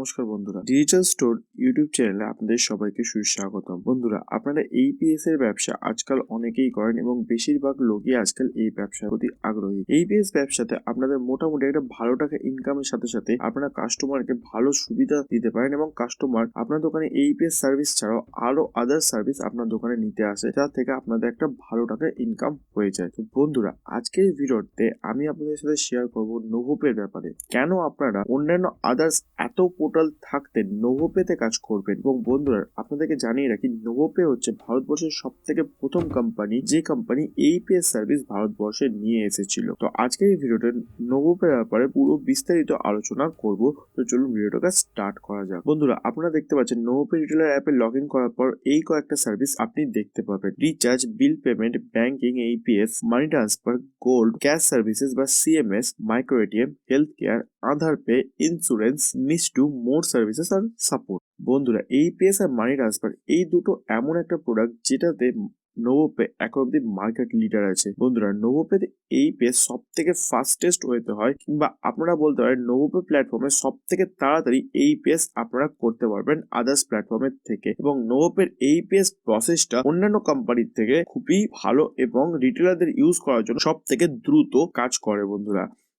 নমস্কার বন্ধুরা, digital store YouTube চ্যানেলে আপনাদের সবাইকে সুস্বাগতম। বন্ধুরা, আপনারা এইপিএস এর ব্যবসা আজকাল অনেকেই করেন এবং বেশিরভাগ লোকই আজকাল এই ব্যবসার প্রতি আগ্রহী। এইপিএস ব্যবসাতে আপনাদের মোটামুটি একটা ভালো টাকা ইনকামের সাথে সাথে আপনারা কাস্টমারকে ভালো সুবিধা দিতে পারেন এবং কাস্টমার আপনার দোকানে এইপিএস সার্ভিস ছাড়াও আরো আদার সার্ভিস আপনার দোকানে নিতে আসে, যা থেকে আপনাদের একটা ভালো টাকা ইনকাম হয়ে যায়। তো বন্ধুরা, আজকের এই ভিডিওতে আমি আপনাদের সাথে শেয়ার করব নোভোপের ব্যাপারে। কেন আপনারা অন্যান্য আদার্স এত পোর্টাল থাকতে নোভোপেতে কাজ করবেন। এবং বন্ধুরা, আপনাদেরকে জানিয়ে রাখি, নোভোপে হচ্ছে ভারতবর্ষের সব থেকে প্রথম কোম্পানি, যে কোম্পানি এইপিএস সার্ভিস ভারতবর্ষে নিয়ে এসেছিল। তো আজকের এই ভিডিওতে নোভোপের ব্যাপারে পুরো বিস্তারিত আলোচনা করব। তো চলুন ভিডিওটাকে স্টার্ট করা যাক। বন্ধুরা, আপনারা দেখতে পাচ্ছেন নোভোপে রিটেলার অ্যাপে লগ ইন করার পর এই কয়েকটা সার্ভিস আপনি দেখতে পাবেন: recharge, bill payment, banking, AEPS, money transfer, gold, cash services বা CMS, micro ATM, health care, Aadhaar pay, insurance, নিস টু মোর সার্ভিসেস আর সাপোর্ট। বন্ধুরা, এইপিএস আর মানি ট্রান্সফার এই দুটো এমন একটা প্রোডাক্ট যেটাতে নোভোপে এখন অব্দি মার্কেট লিডার আছে। বন্ধুরা, নোভোপেতে এইপিএস সব থেকে ফাস্টেস্ট ওয়েতে হয়, কিংবা আপনারা বলতে পারেন নোভোপে প্ল্যাটফর্মে সব থেকে তাড়াতাড়ি এইপিএস আপনারা করতে পারবেন আদার্স প্ল্যাটফর্মের থেকে। এবং নোভোপের এইপিএস প্রসেসটা অন্যান্য কোম্পানির থেকে খুবই ভালো এবং রিটেলারদের ইউজ করার জন্য সব থেকে দ্রুত কাজ করে।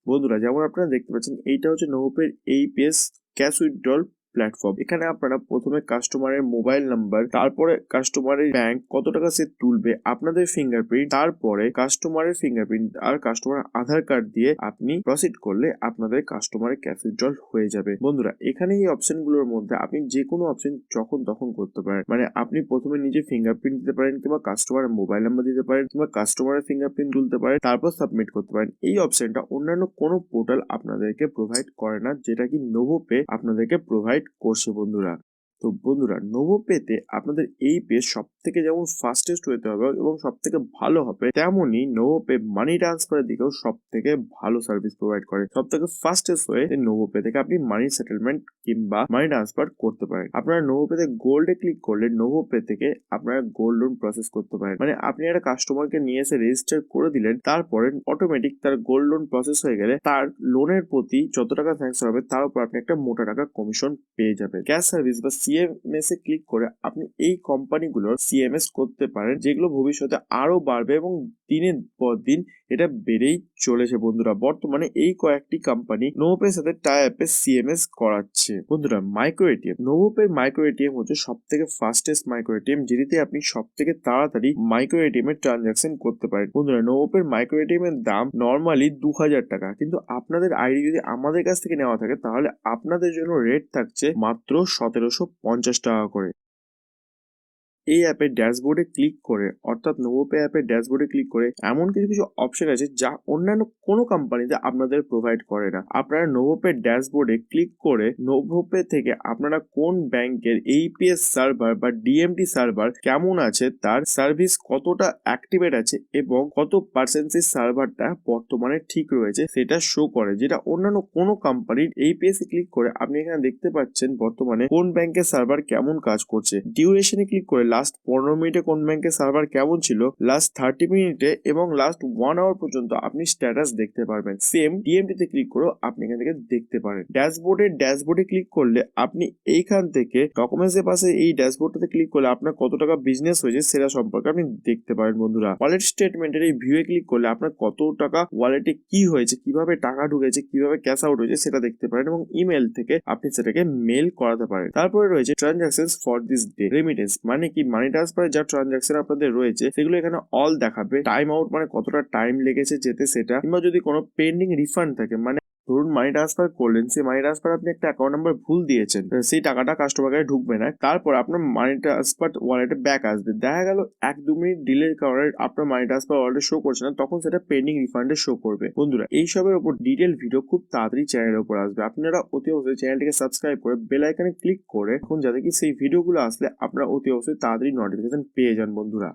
বন্ধুরা, যেমন আপনারা দেখতে পাচ্ছেন, এইটা হচ্ছে নোভোপের এইপিএস ক্যাশ উইথড্রল প্ল্যাটফর্ম। এখানে আপনারা প্রথমে কাস্টমারের মোবাইল নাম্বার, তারপরে কাস্টমারের ব্যাংক কত টাকা সে তুলবে, আপনাদের ফিঙ্গারপ্রিন্ট, তারপরে কাস্টমারের ফিঙ্গারপ্রিন্ট আর কাস্টমার আধার কার্ড দিয়ে আপনি প্রসিড করলে আপনাদের কাস্টমারের ক্যাশ উইথড্রল হয়ে যাবে। বন্ধুরা, এখানে এই অপশনগুলোর মধ্যে আপনি যে কোনো অপশন যখন তখন করতে পারেন। মানে আপনি প্রথমে নিজে ফিঙ্গারপ্রিন্ট দিতে পারেন, কিংবা কাস্টমারের মোবাইল নাম্বার দিতে পারেন, কিংবা কাস্টমারের ফিঙ্গারপ্রিন্ট তুলতে পারেন, তারপর সাবমিট করতে পারেন। এই অপশনটা অন্যান্য কোনো পোর্টাল আপনাদেরকে প্রোভাইড করে না, যেটা কি নোভোপে আপনাদেরকে প্রোভাইড করছে। বন্ধুরা, নোভোপেতে আপনাদের এইপিএস সব থেকে যেমন ফাস্টেস্ট হতে হবে এবং সব থেকে ভালো হবে, তেমনই নোভোপে মানি ট্রান্সফারের দিকেও সব থেকে ভালো সার্ভিস প্রোভাইড করে। সব থেকে ফাস্টেস্ট হয়ে নোভোপে থেকে আপনি মানি সেটেলমেন্ট কিংবা মানি ট্রান্সফার করতে পারেন। আপনারা নোভোপেতে গোল্ডে ক্লিক করলে নোভোপে থেকে আপনারা গোল্ড লোন প্রসেস করতে পারেন। মানে আপনি একটা কাস্টমারকে নিয়ে এসে রেজিস্টার করে দিলেন, তারপরে অটোমেটিক তার গোল্ড লোন প্রসেস হয়ে গেলে তার লোনের প্রতি যত টাকা স্যাংশন হবে তার উপর আপনি একটা মোটা টাকা কমিশন পেয়ে যাবেন। ক্যাশ সার্ভিস বা সিএমএস এ ক্লিক করে আপনি এই কোম্পানিগুলোর সিএমএস করতে পারেন, যেগুলো ভবিষ্যতে আরো বাড়বে এবং দিনের পর দিন এটা বেড়েই চলেছে। বন্ধুরা, বর্তমানে এই কয়েকটি কোম্পানি নোভোপের সাথে টাই আপে সিএমএস করাচ্ছে। বন্ধুরা, মাইক্রো এটিএম, নোভোপের মাইক্রো এটিএম হচ্ছে সব থেকে ফাস্টেস্ট মাইক্রো এটিএম, যেটিতে আপনি সব থেকে তাড়াতাড়ি মাইক্রো এটিএম এর ট্রানজাকশন করতে পারেন। বন্ধুরা, নোভোপের মাইক্রো এটিএম এর দাম নর্মালি 2000 টাকা, কিন্তু আপনাদের আইডি যদি আমাদের কাছ থেকে নেওয়া থাকে তাহলে আপনাদের জন্য রেট থাকছে মাত্র 1750 টাকা করে। এই অ্যাপের ড্যাশবোর্ডে ক্লিক করে, অর্থাৎ নোভোপে অ্যাপের ড্যাশবোর্ডে ক্লিক করে এমন কিছু কিছু অপশন আছে যা অন্যান্য কোনো কোম্পানিতে আপনাদের প্রোভাইড করে না। আপনারা নোভোপের ড্যাশবোর্ডে ক্লিক করে নোভোপে থেকে আপনারা কোন ব্যাংকের এইপিএস সার্ভার বা ডিএমটি সার্ভার কেমন আছে, তার সার্ভিস কতটা অ্যাক্টিভেট আছে এবং কত পার্সেন্টেজ সার্ভারটা বর্তমানে ঠিক রয়েছে সেটা শো করে, যেটা অন্যান্য কোনো কোম্পানির এইপিএস এ ক্লিক করে আপনি এখানে দেখতে পাচ্ছেন বর্তমানে কোন ব্যাংকের সার্ভার কেমন কাজ করছে। ডিউরেশনে ক্লিক করে লাস্ট 15 মিনিটে কোন ব্যাংকের সার্ভার কেমন ছিল, লাস্ট 30 মিনিটে এবং লাস্ট 1 আওয়ার পর্যন্ত আপনি স্ট্যাটাস দেখতে পারবেন। সেম ডিএমটি তে ক্লিক করেও আপনি এখান থেকে দেখতে পারেন। ড্যাশবোর্ডে ক্লিক করলে আপনি এইখান থেকে ডকুমেন্টস এর পাশে এই ড্যাশবোর্ডটাতে ক্লিক করলে আপনার কত টাকা বিজনেস হয়েছে সেটা সম্পর্কে আপনি দেখতে পারেন। বন্ধুরা, ওয়ালেট স্টেটমেন্টের এই ভিউয়ে ক্লিক করলে আপনার কত টাকা ওয়ালেটে কি হয়েছে, কিভাবে টাকা ঢুকেছে, কিভাবে ক্যাশ আউট হয়েছে সেটা দেখতে পারেন এবং ইমেল থেকে আপনি সেটাকে মেল করাতে পারেন। তারপরে রয়েছে transactions for this day, remittance, মানে কি মানি ট্রান্সফারে যা ট্রানজাকশন আপনাদের রয়েছে সেগুলো এখানে অল দেখাবে। টাইম আউট মানে কতটা টাইম লেগেছে যেতে সেটা, কিংবা যদি কোনো পেন্ডিং রিফান্ড থাকে, মানে ধরুন মানি ট্রান্সফার করলেন, সেই মানি ট্রান্সফার আপনি একটা অ্যাকাউন্ট নাম্বার ভুল দিয়েছেন, সেই টাকাটা কাস্টমার কাছে ঢুকবে না, তারপর আপনার মানি ট্রান্সফার ওয়ালেটে ব্যাক আসবে। দেখা গেল 1-2 মিনিট ডিলের কারণে আপনার মানি ট্রান্সফার ওয়ালেটে শো করছে না, তখন সেটা পেন্ডিং রিফান্ডে শো করবে। বন্ধুরা, এইসবের উপর ডিটেল ভিডিও খুব তাড়াতাড়ি চ্যানেলের উপর আসবে। আপনারা অতি অবশ্যই চ্যানেলটিকে সাবস্ক্রাইব করে বেল আইকনে ক্লিক করে এখন, যাতে কি সেই ভিডিওগুলো আসলে আপনারা অতি অবশ্যই তাড়াতাড়ি নোটিফিকেশন পেয়ে যান। বন্ধুরা,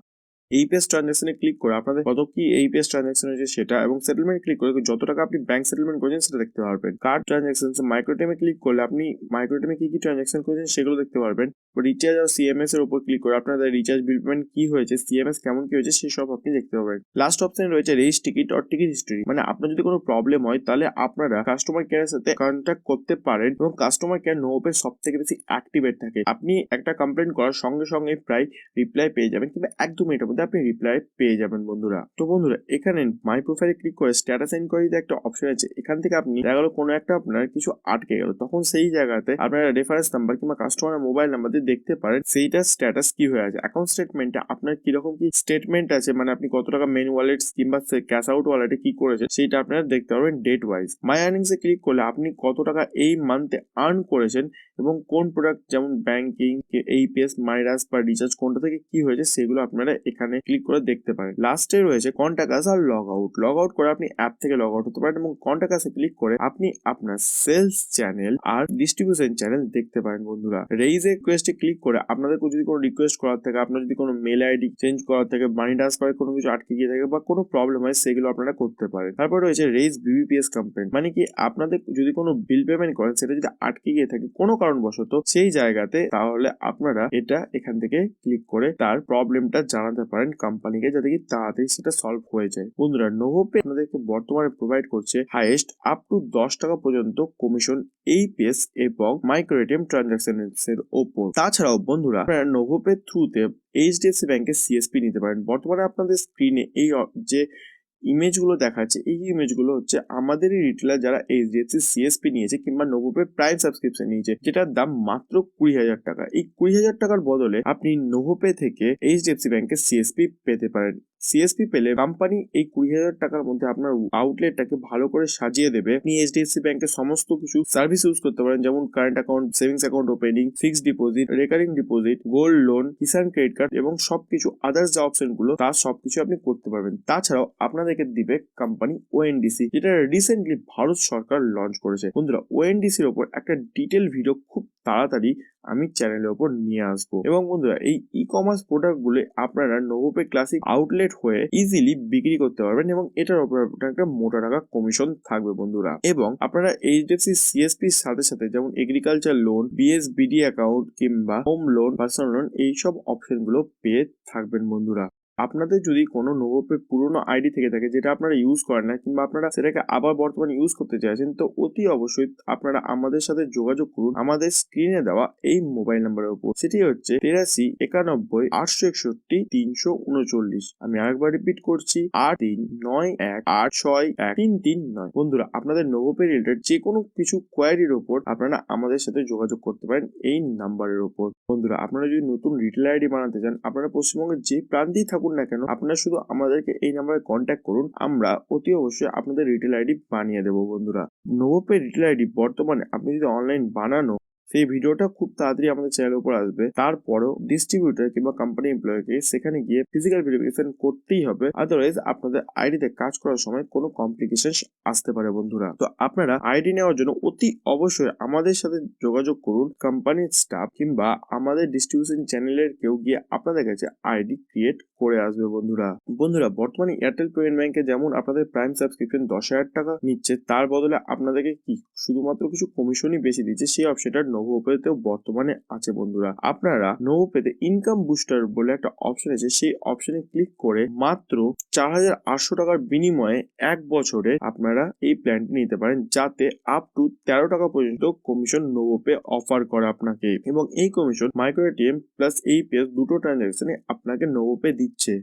এইপিএস ট্রানজাকশনে ক্লিক করে আপনাদের কত কি এইপিএস ট্রানজাকশন হয়েছে সেটা, এবং সেটেলমেন্ট ক্লিক করে যত টাকা আপনি ব্যাংক সেটেলমেন্ট করেছেন সেটা দেখতে পারবেন। কার্ড ট্রানজাকশন, মাইক্রোটেমে ক্লিক করলে আপনি মাইক্রোটেমে কি কি ট্রানজাকশন করেছেন সেগুলো দেখতে পারবেন। রিচার্জ আর সিএমএস এর উপর ক্লিক করে আপনাদের রিচার্জ বিল পেমেন্ট কি হয়েছে, সিএমএস কেমন কি হয়েছে সেসব আপনি দেখতে পাবেন। লাস্ট অপশন রয়েছে raise ticket or ticket history, মানে আপনার যদি কোনো প্রবলেম হয় তাহলে আপনারা কাস্টমার কেয়ারের সাথে কন্ট্যাক্ট করতে পারেন এবং কাস্টমার কেয়ার নোপে সব থেকে বেশি অ্যাক্টিভেট থাকে। আপনি একটা কমপ্লেন করার সঙ্গে সঙ্গে প্রায় রিপ্লাই পেয়ে যাবেন, কিংবা 1-2 মিনিটের মধ্যে আপনি রিপ্লাই পেয়ে যাবেন বন্ধুরা। তো বন্ধুরা এখানে মাই প্রোফাইলে ক্লিক করে স্ট্যাটাস এনকোয়ারিতে একটা অপশন আছে, এখান থেকে আপনি দেখা গেল কোনো একটা আপনার কিছু আটকে গেল, তখন সেই জায়গাতে আপনারা রেফারেন্স নাম্বার কিংবা কাস্টমারের মোবাইল নাম্বার দিয়ে দেখতে পারেন সেইটার স্ট্যাটাস কি হয়ে আছে। অ্যাকাউন্ট স্টেটমেন্টে আপনার কিরকম কি স্টেটমেন্ট আছে, মানে আপনি কত টাকা মেন ওয়ালেট কিংবা ক্যাশ আউট ওয়ালেটে কি করেছেন সেইটা আপনারা দেখতে পারবেন ডেট ওয়াইজ। মাই আর্নিংস এ ক্লিক করলে আপনি কত টাকা এই মান্থে আর্ন করেছেন এবং কোন প্রোডাক্ট যেমন ব্যাংকিং, এইপিএস, মাইরাস বা রিচার্জ কোনটা থেকে কি হয়েছে সেগুলো আপনারা এখানে ক্লিক করে দেখতে পারেন। লাস্টে রয়েছে কন্ট্যাক্ট আস আর লগ আউট। লগ আউট করে আপনি অ্যাপ থেকে লগ আউট হতে পারেন এবং কন্ট্যাক্ট আসে ক্লিক করে আপনি আপনার সেলস চ্যানেল আর ডিস্ট্রিবিউশন চ্যানেল দেখতে পারেন বন্ধুরা। রেইজ এ রিকোয়েস্টে ক্লিক করে আপনাদের যদি কোনো রিকোয়েস্ট করার থাকে, আপনার যদি কোনো মেল আইডি চেঞ্জ করার থাকে, মানি ট্রান্সফারে কোনো কিছু আটকে গিয়ে থাকে বা কোনো প্রবলেম হয় সেগুলো আপনারা করতে পারেন। তারপর রয়েছে রেইজ বিবিপিএস কমপ্লেন, মানে কি আপনাদের যদি কোনো বিল পেমেন্ট করেন সেটা যদি আটকে গিয়ে থাকে কোনো কারণবশত সেই জায়গাতে, তাহলে আপনারা এটা এখান থেকে ক্লিক করে তার প্রবলেমটা জানাতে পারেন কোম্পানিকে, যাতে কি তাড়াতাড়ি সেটা সলভ হয়ে যায়। বন্ধুরা নোভোপে আপনাদেরকে বর্তমানে প্রোভাইড করছে হাইয়েস্ট আপ টু 10 টাকা পর্যন্ত কমিশন এইপিএস এবং মাইক্রো এটিএম ট্রানজাকশনের ওপর। তাছাড়াও বন্ধুরা আপনারা নোভোপের থ্রুতে এইচডিএফসি ব্যাংকের সিএসপি নিতে পারেন। বর্তমানে আপনাদের স্ক্রিনে এই যে ইমেজগুলো দেখাচ্ছে, এই ইমেজগুলো হচ্ছে আমাদেরই রিটেলার যারা এইচডিএফসি সিএসপি নিয়েছে কিংবা নোভোপে প্রাইম সাবস্ক্রিপশন নিয়েছে, যেটার দাম মাত্র 20,000 টাকা। এই 20,000 টাকার বদলে আপনি নোভোপে থেকে এইচডিএফসি ব্যাংকের সিএসপি পেতে পারেন। সিএসপি পেলে কোম্পানি এই 20,000 টাকার মধ্যে আপনার আউটলেটটাকে ভালো করে সাজিয়ে দেবে। আপনি এইচডিএফসি ব্যাংকের সমস্ত কিছু সার্ভিস ইউজ করতে পারেন, যেমন current account, savings account opening, fixed deposit, recurring deposit, gold loan, Kisan credit card এবং সবকিছু আদার্স যে অপশন গুলো তার সবকিছু আপনি করতে পারবেন। তাছাড়াও আপনাদেরকে দিবে কোম্পানি ওএনডিসি, যেটা রিসেন্টলি ভারত সরকার লঞ্চ করেছে। বন্ধুরা ওএনডিসির ওপর একটা ডিটেল ভিডিও খুব তাড়াতাড়ি আমি চ্যানেলের ওপর নিয়ে আসবো। এবং বন্ধুরা এই ই কমার্স প্রোডাক্ট গুলো আপনারা নোভোপে ক্লাসিক আউটলেট হয়ে ইজিলি বিক্রি করতে পারবেন এবং এটার উপর একটা মোটা টাকা কমিশন থাকবে বন্ধুরা। এবং আপনারা এইচডিএফসি সিএসপির সাথে সাথে যেমন এগ্রিকালচার লোন, বিএসবিডি অ্যাকাউন্ট কিংবা হোম লোন, পার্সোনাল লোন, এইসব অপশন গুলো পেয়ে থাকবেন বন্ধুরা। আপনাদের যদি কোনো নোভোপে পুরোনো আইডি থেকে থাকে যেটা আপনারা ইউজ করেন না কিংবা আপনারা সেটাকে আবার বর্তমানে ইউজ করতে চাইছেন, তো অতি অবশ্যই আপনারা আমাদের সাথে যোগাযোগ করুন আমাদের স্ক্রিনে দেওয়া এই মোবাইল নাম্বারের উপর। সেটি হচ্ছে 83 91 861 339। আমি আরেকবার রিপিট করছি 8391861339। বন্ধুরা আপনাদের নোভোপে রিলেটেড যে কোনো কিছু কোয়ারির ওপর আপনারা আমাদের সাথে যোগাযোগ করতে পারেন এই নাম্বারের ওপর। বন্ধুরা আপনারা যদি নতুন রিটেল আইডি বানাতে চান, আপনারা পশ্চিমবঙ্গের যে প্রান্তেই থাকুন না কেন, আপনারা শুধু আমাদেরকে এই নাম্বারে কন্ট্যাক্ট করুন, আমরা অতি অবশ্যই আপনাদের রিটেল আইডি বানিয়ে দেবো বন্ধুরা। নোভোপে রিটেল আইডি বর্তমানে আপনি যদি অনলাইন বানানো, সেই ভিডিওটা খুব তাড়াতাড়ি আমাদের চ্যানেলের উপর আসবে। তারপরেও ডিস্ট্রিবিউটর কিংবা কোম্পানি এমপ্লয়কে সেখানে গিয়ে ফিজিক্যাল ভেরিফিকেশন করতেই হবে, আদারওয়াইজ আপনাদের আইডিতে কাজ করার সময় কোনো কমপ্লিকেশন আসতে পারে বন্ধুরা। তো আপনারা আইডি নেওয়ার জন্য অতি অবশ্যই আমাদের সাথে যোগাযোগ করুন, কোম্পানির স্টাফ কিংবা আমাদের ডিস্ট্রিবিউশন চ্যানেলের কেউ গিয়ে আপনাদের কাছে আইডি ক্রিয়েট করে আসবে বন্ধুরা। বন্ধুরা বর্তমানে এয়ারটেল পেমেন্ট ব্যাংকে যেমন আপনাদের প্রাইম সাবস্ক্রিপশন 10,000 টাকা নিচ্ছে, তার বদলে আপনাদেরকে কি শুধুমাত্র কিছু কমিশনই বেশি দিচ্ছে, সেই অপশনটা নোভোপেতেও বর্তমানে আছে বন্ধুরা। আপনারা নোভোপেতে ইনকাম বুস্টার বলে একটা অপশন আছে, সেই অপশনে ক্লিক করে মাত্র 4,800 টাকার বিনিময়ে 1 বছরে আপনারা এই প্ল্যানটি নিতে পারেন, যাতে আপ টু 13 টাকা পর্যন্ত কমিশন নোভোপে অফার করে আপনাকে। এবং এই commission micro ATM plus AEPS দুটো ট্রানজাকশনে আপনাকে নোভোপে দিচ্ছে।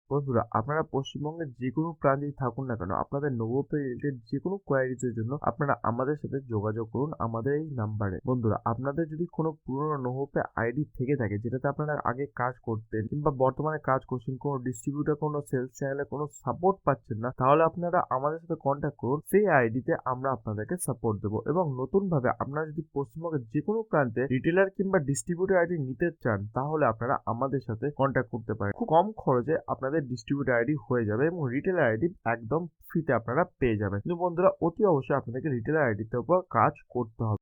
বন্ধুরা আপনারা পশ্চিমবঙ্গের যে কোনো প্রান্তেই থাকুন না কেন, আপনাদের নোভোপে রিলেটেড যে কোনো কোয়ারিজের জন্য আপনারা আমাদের সাথে যোগাযোগ করুন আমাদের এই নাম্বারে। বন্ধুরা আপনাদের যদি কোনো পুরনো নোভোপে আইডি থেকে থাকে যেটাতে আপনারা আগে কাজ করতেন কিংবা বর্তমানে কাজ করছেন, কোনো ডিস্ট্রিবিউটর, কোনো সেলস চ্যানেলে কোনো সাপোর্ট পাচ্ছেন না, তাহলে আপনারা আমাদের সাথে কন্ট্যাক্ট করুন, সেই আইডিতে আমরা আপনাদেরকে সাপোর্ট দেবো। এবং নতুন ভাবে আপনারা যদি পশ্চিমবঙ্গের যে কোনো প্রান্তে রিটেলার কিংবা ডিস্ট্রিবিউটর আইডি নিতে চান, তাহলে আপনারা আমাদের সাথে কন্ট্যাক্ট করতে পারেন। খুব কম খরচে আপনাদের ডিস্ট্রিবিউটর আইডি হয়ে যাবে এবং রিটেলার আইডি একদম ফ্রিতে আপনারা পেয়ে যাবেন। কিন্তু বন্ধুরা অতি অবশ্যই আপনাদেরকে রিটেলার আইডিতে উপর কাজ করতে হবে।